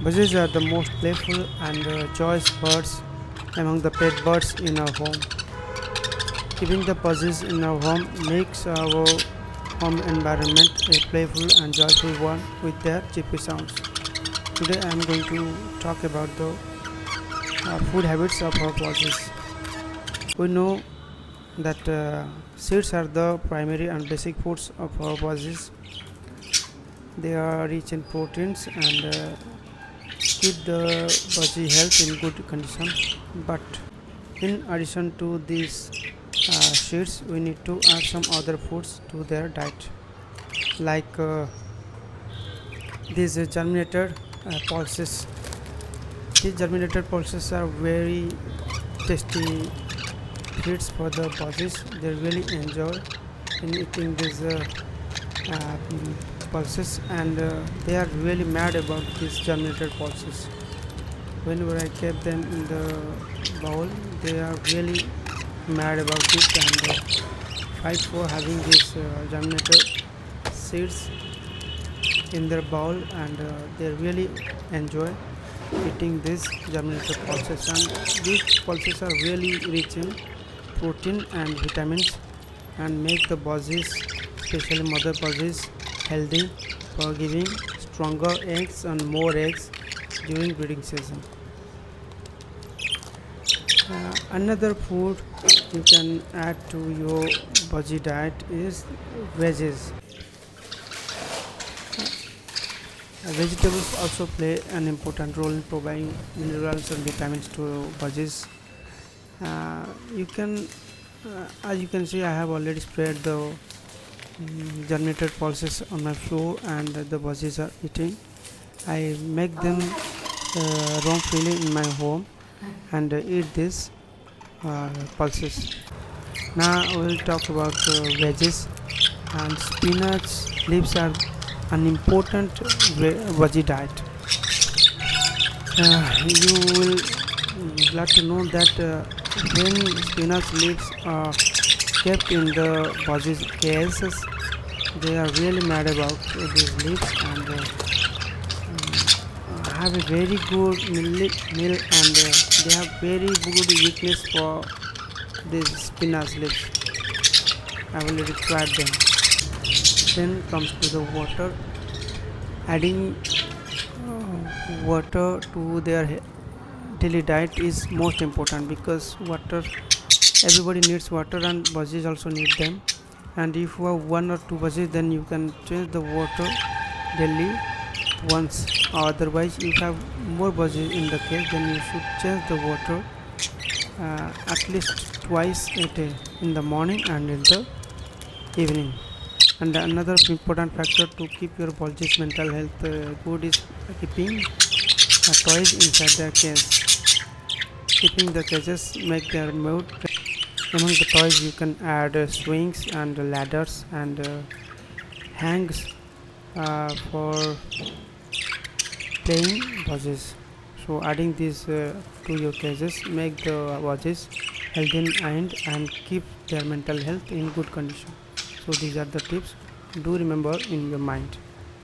Buzzes are the most playful and joyous birds among the pet birds in our home. Keeping the buzzes in our home makes our home environment a playful and joyful one with their chirpy sounds. Today I am going to talk about the food habits of our buzzes. We know that seeds are the primary and basic foods of our buzzes. They are rich in proteins and keep the body health in good condition. But in addition to these seeds, we need to add some other foods to their diet, like these germinated pulses. These germinated pulses are very tasty treats for the bosses. They really enjoy in eating these uh, pulses, and they are really mad about these germinated pulses. Whenever I keep them in the bowl, they are really mad about it and fight for having these germinated seeds in their bowl, and they really enjoy eating these germinated pulses. And these pulses are really rich in protein and vitamins and make the buzzies, especially mother buzzies, healthy for giving stronger eggs and more eggs during breeding season. Another food you can add to your buzzy diet is veggies. Vegetables also play an important role in providing minerals and vitamins to buzzies. You can As you can see, I have already spread the germinated pulses on my floor, and the buzzes are eating. I make them roam freely in my home and eat these pulses. Now we will talk about veggies. And spinach leaves are an important veggie diet. You will glad to know that when spinach leaves are kept in the buzz's cases, they are really mad about these leaves, and have a very good meal, and they have very good weakness for these spinach leaves. I have already tried them. Then comes to the water. Adding water to their daily diet is most important, because water, everybody needs water and buzzes also need them. And if you have one or two buzzes, then you can change the water daily once. Otherwise, if you have more buzzes in the case, then you should change the water at least twice a day, in the morning and in the evening. And another important factor to keep your buzzes mental health good is keeping toys inside their cage. Keeping the cages make their mood. Among the toys, you can add swings and ladders and hangs for playing buzzes. So adding these to your cages make the buzzes healthy and keep their mental health in good condition. So these are the tips. Do remember in your mind.